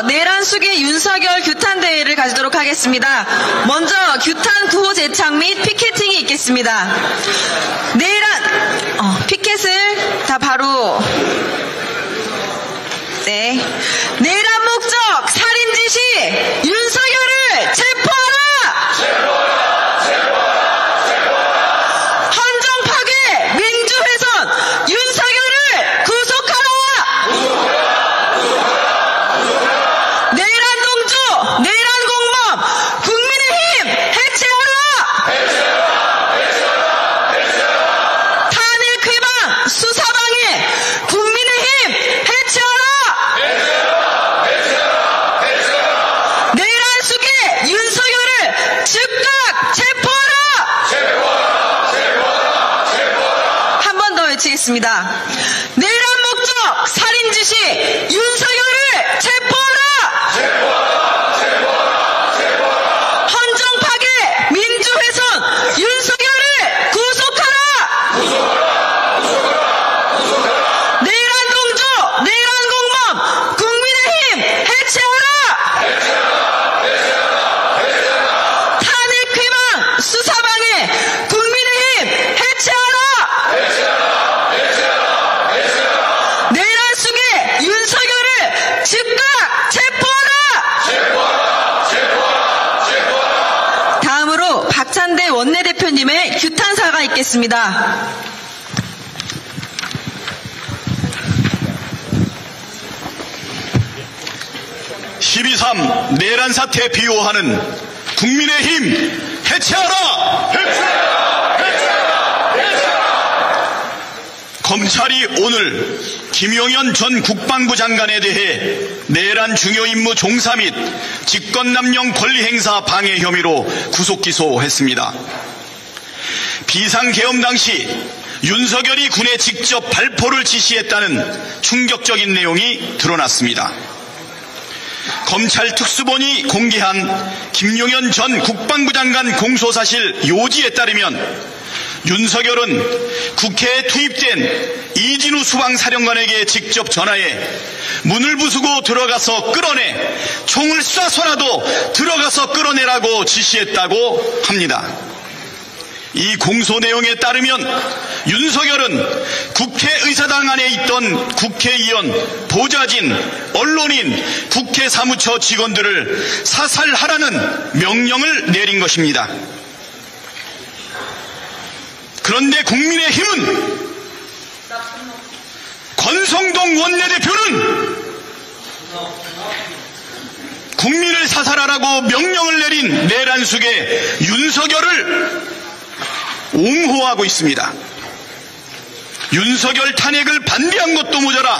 내란숙의 윤석열 규탄대회를 가지도록 하겠습니다. 먼저 규탄 구호 제창 및 피켓팅이 있겠습니다. 피켓을 다 바로 내란 목적 살인 지시 윤석열을 체포하라! 헌정 파괴 민주 훼손 윤석열을 구속하라! 내란 동조 내란 공범 국민의힘 해체하라! 탄핵 회방 수사방해 국민의힘 해체하라! 내란숙의 윤석열을 즉각 체포하라! 한 번 더 외치겠습니다. 내란 목적 살인 지시 윤석열을 체포하라! 헌정 파괴 민주 훼손 윤석열을 구속하라! 내란 동조 내란 공범 국민의힘 해체하라! 탄핵 회방 수사방해 국민의힘 해체하라! 내란숙의 윤석열을 즉각 체포하라! 다음으로 박찬대 원내대표님의 규탄사가 있겠습니다. 12.3 내란 사태 비호하는 국민의힘 해체하라! 검찰이 오늘 김용현 전 국방부 장관에 대해 내란 중요 임무 종사 및 직권남용 권리행사 방해 혐의로 구속 기소했습니다. 비상계엄 당시 윤석열이 군에 직접 발포를 지시했다는 충격적인 내용이 드러났습니다. 검찰 특수본이 공개한 김용현 전 국방부 장관 공소사실 요지에 따르면 윤석열은 국회에 투입된 이진우 수방사령관에게 직접 전화해 문을 부수고 들어가서 끌어내, 총을 쏴서라도 들어가서 끌어내라고 지시했다고 합니다. 이 공소 내용에 따르면 윤석열은 국회의사당 안에 있던 국회의원, 보좌진, 언론인, 국회 사무처 직원들을 사살하라는 명령을 내린 것입니다. 그런데 국민의힘은 권성동 원내대표는 국민을 사살하라고 명령을 내린 내란숙의 윤석열을 옹호하고 있습니다. 윤석열 탄핵을 반대한 것도 모자라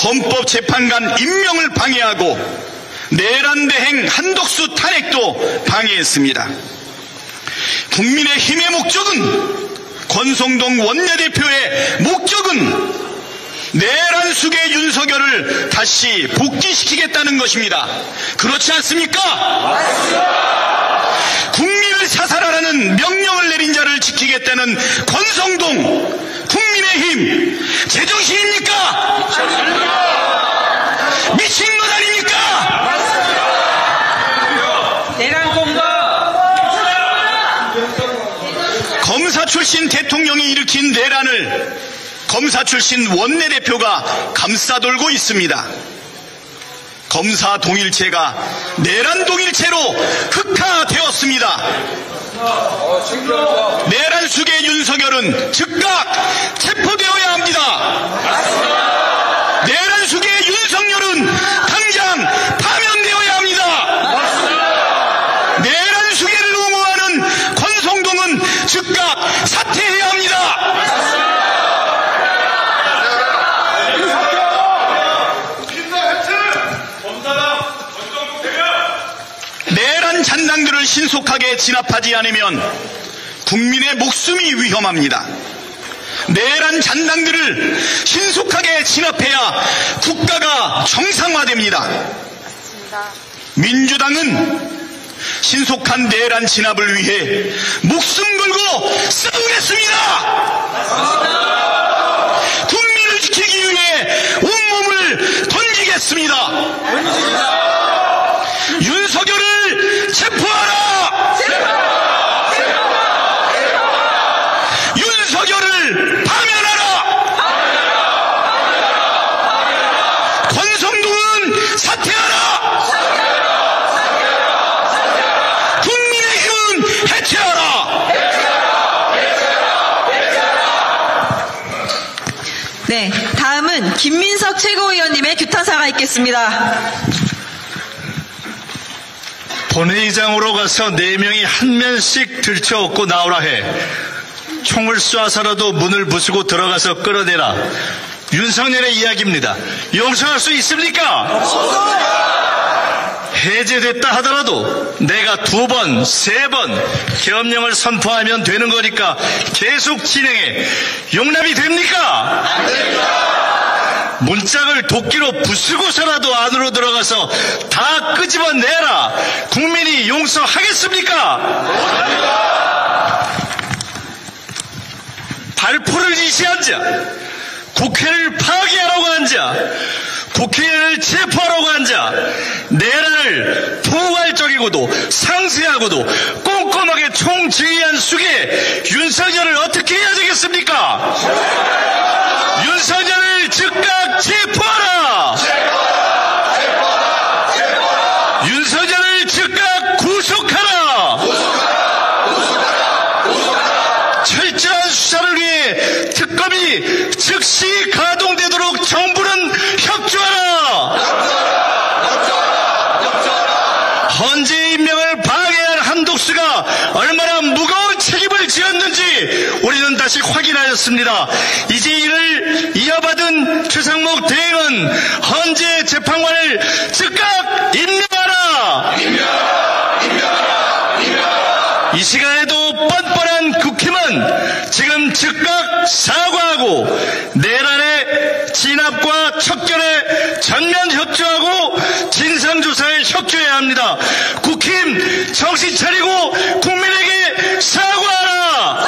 헌법재판관 임명을 방해하고 내란대행 한덕수 탄핵도 방해했습니다. 국민의힘의 목적은, 권성동 원내대표의 목적은 내란숙의 윤석열을 다시 복귀시키겠다는 것입니다. 그렇지 않습니까? 맞습니다. 국민을 사살하라는 명령을 내린 자를 지키겠다는 권성동, 국민의힘, 제정신입니까? 미친놈 아닙니까? 내란 공범 검사 출신 대통령이 일으킨 내란을 검사 출신 원내대표가 감싸돌고 있습니다. 검사 동일체가 내란 동일체로 흑화되었습니다. 내란숙의 윤석열은 즉각 체포되어야 합니다. 내란숙의 윤석열은 당장 파면되어야 합니다. 내란숙을 옹호하는 권성동은 즉각 사퇴해야 합니다. 내란 잔당들을 신속하게 진압하지 않으면 국민의 목숨이 위험합니다. 내란 잔당들을 신속하게 진압해야 국가가 정상화됩니다. 민주당은 신속한 내란 진압을 위해 목숨 걸고 싸우겠습니다. 국민을 지키기 위해 온몸을 던지겠습니다. 윤석열을 파면하라! 권성동은 사퇴하라! 국민의힘은 해체하라! 네, 다음은 김민석 최고위원님의 규탄사가 있겠습니다. 본회의장으로 가서 4명이 한 면씩 들쳐업고 나오라 해. 총을 쏴서라도 문을 부수고 들어가서 끌어내라. 윤석열의 이야기입니다. 용서할 수 있습니까? 해제됐다 하더라도 내가 2번, 3번 계엄령을 선포하면 되는 거니까 계속 진행해. 용납이 됩니까? 안 됩니다. 문짝을 도끼로 부수고서라도 안으로 들어가서 다 끄집어내라. 국민이 용서하겠습니까? 발포를 지시한 자, 국회를 파괴하라고 한 자, 국회의원을 체포하라고 한 자, 내란을 포괄적이고도 상세하고도 꼼꼼하게 총지휘한 숙에 윤석열을 어떻게 해야 되겠습니까? 윤석열을 즉각 체포하라! 윤석열을 즉각 구속하라! 철저한 수사를 위해 특검이 즉시 가동되도록 정부는 협조하라! 헌재 임명을 방해한 한독수가 얼마나 무거운 책임을 지었는지 우리는 다시 확인하였습니다. 이제 이를 이어받은 최상목 대행은 헌재 재판관을 즉각 임명하라! 이 시간에도 뻔뻔한 국힘은 지금 즉각 사과하고 내란의 진압과 척결에 전면 협조하고 진상조사에 협조해야 합니다. 국힘 정신 차리고 국민에게 사과하라!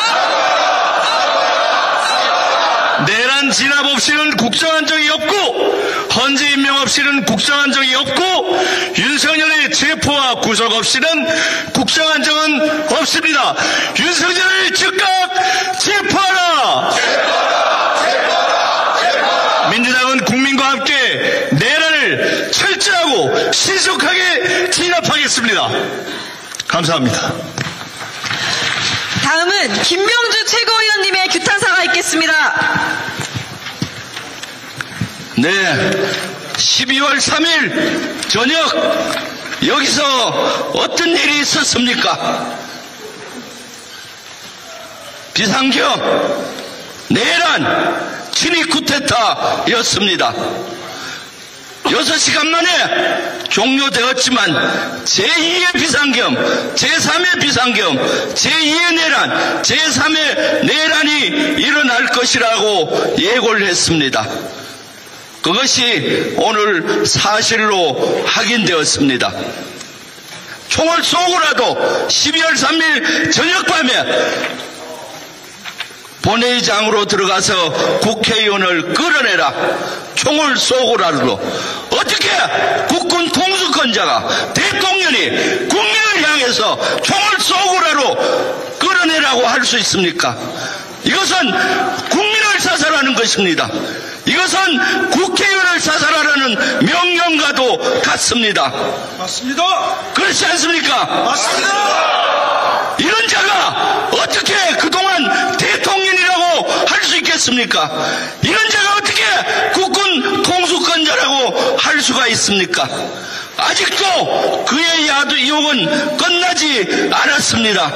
내란 진압 없이는 국정안정이 없고 헌재 임명 없이는 국정안정이 없고 윤석열의 체포와 구속 없이는 국정안정은 없습니다. 윤석열을 즉각 체포하라! 민주당은 국민과 함께 내란을 철저하고 신속하게 진압하겠습니다. 감사합니다. 다음은 김명주 최고위원님의 규탄사가 있겠습니다. 네, 12월 3일 저녁 여기서 어떤 일이 있었습니까? 비상경, 내란, 친위 쿠데타였습니다. 6시간 만에 종료되었지만 제2의 비상경, 제3의 비상경, 제2의 내란, 제3의 내란이 일어날 것이라고 예고를 했습니다. 그것이 오늘 사실로 확인되었습니다. 총을 쏘고라도 12월 3일 저녁밤에 본회의장으로 들어가서 국회의원을 끌어내라. 총을 쏘고라도 어떻게 국군 통수권자가 대통령이 국민을 향해서 총을 쏘고라도 끌어내라고 할 수 있습니까? 이것은 국민을 사살하는 것입니다. 이것은 국회의원을 사살하라는 명령과도 같습니다. 맞습니다. 그렇지 않습니까? 맞습니다. 이런 자가 어떻게 그동안 대통령이라고 할 수 있겠습니까? 이런 자가 어떻게 국군 통수권자라고 할 수가 있습니까? 아직도 그의 유혹은 끝나지 않았습니다.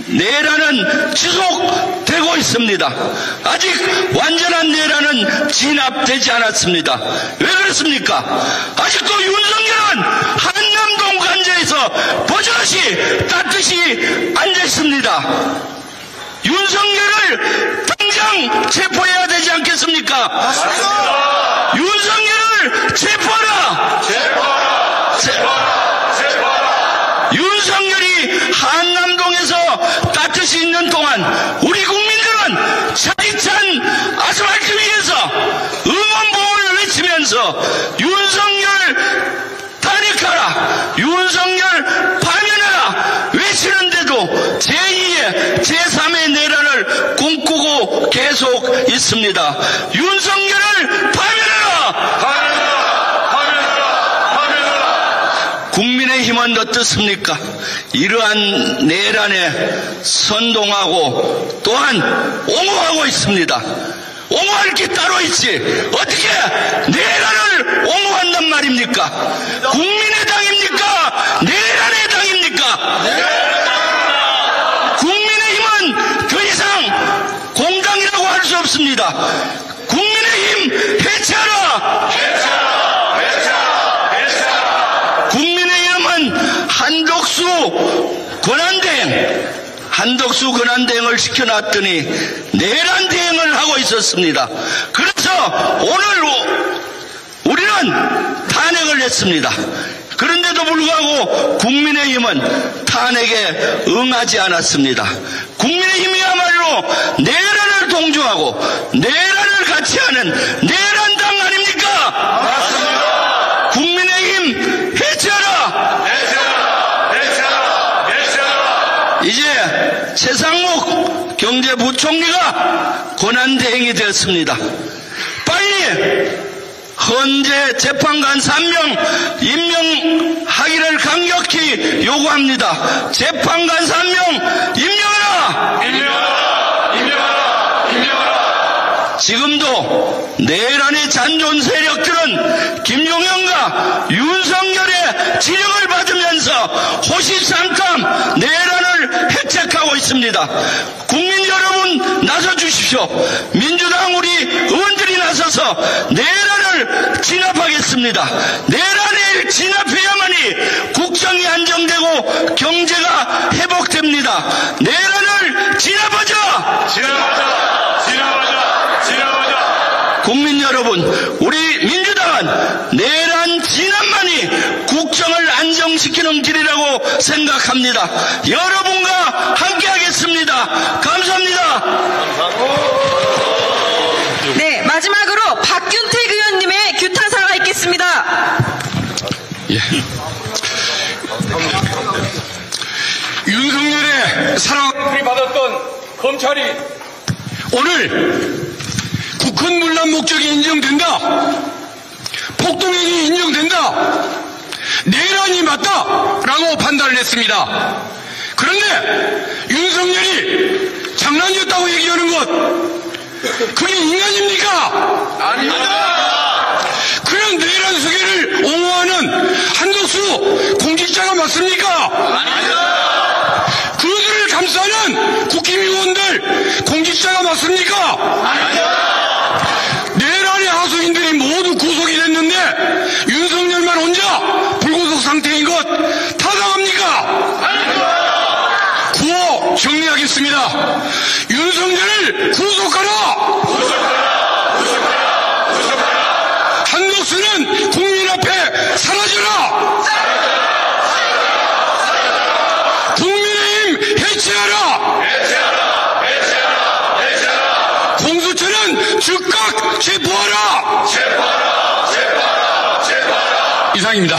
내란은 지속되고 있습니다. 아직 완전한 내란은 진압되지 않았습니다. 왜 그렇습니까? 아직도 윤석열은 한남동 관저에서 버젓이 따뜻이 앉아 있습니다. 윤석열을 당장 체포해야 되지 않겠습니까? 맞습니다. 윤석열을 체포하라! 윤석열이 한남동에서 따뜻이 있는 동안 우리 국민들은 차디찬 아스팔트 위에서 응원봉을 외치면서 윤석열 탄핵하라, 윤석열 파면하라 외치는데도 제2의 제3의 내란을 꿈꾸고 계속 있습니다. 윤석열을 파면하라! 국민의힘은 어떻습니까? 이러한 내란에 선동하고 또한 옹호하고 있습니다. 옹호할 게 따로 있지. 어떻게 내란을 옹호한단 말입니까? 국민의당입니까? 내란의 당입니까? 국민의힘은 더 이상 공당이라고 할 수 없습니다. 국민의힘 해체하라! 국민의힘은 한덕수 권한대행을 시켜놨더니 내란 대행을 하고 있었습니다. 그래서 오늘 우리는 탄핵을 했습니다. 그런데도 불구하고 국민의힘은 탄핵에 응하지 않았습니다. 국민의힘이야말로 내란을 동조하고 내란을 같이 하는 내란당 아닙니까? 맞습니다. 국민의힘 해체하라! 이제 최상목 경제부총리가 권한대행이 되었습니다. 빨리 헌재 재판관 3명 임명하기를 강력히 요구합니다. 재판관 3명 임명하라! 지금도 내란의 잔존 세력들은 김용현과 윤석열의 지령을 받으면서 호시삼탐 내란을 획책하고 있습니다. 국민 여러분 나서주십시오. 민주당 우리 의원들이 나서서 내란을 진압하겠습니다. 내란을 진압해야만이 국정이 안정되고 경제가 회복됩니다. 내란을 진압하자! 국민 여러분, 우리 민주당은 내란 진압만이 국정을 안정시키는 길이라고 생각합니다. 여러분과 함께하겠습니다. 감사합니다. 네, 마지막으로 박균택 의원님의 규탄사가 있겠습니다. 예. 윤석열의 사랑을 받았던 검찰이 오늘 국헌 문란 목적이 인정된다. 폭동행위 인정된다. 내란이 맞다라고 판단을 했습니다. 그런데 윤석열이 장난이었다고 얘기하는 것, 그게 인간입니까? 아닙니다. 그런 내란 수계를 옹호하는 한덕수 공직자가 맞습니까? 아닙니다. 그들을 감싸는 국힘의원들 공직자가 맞습니까? 아닙니다. 내란의 하수인들이 모두 구속이 됐는데 윤석열만 혼자 불구속 상태인 것 타당합니까? 아닙니다. 구호 정리하겠습니다. 윤석열을 구속하라! 한덕수는 국민 앞에 사라져라! 국민의힘 해체하라! 공수처는 즉각 체포하라! 이상입니다.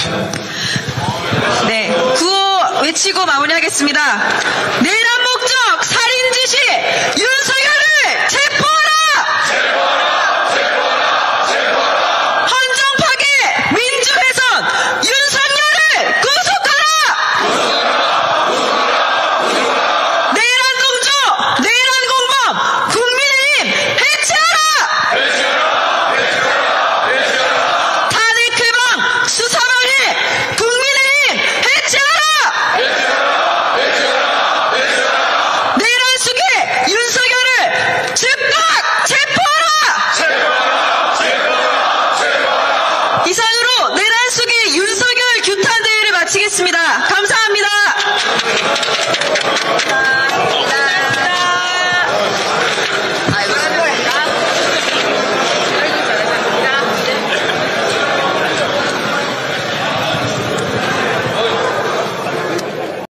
네, 구호 외치고 마무리하겠습니다. 내란 목적 살인 지시 윤석열!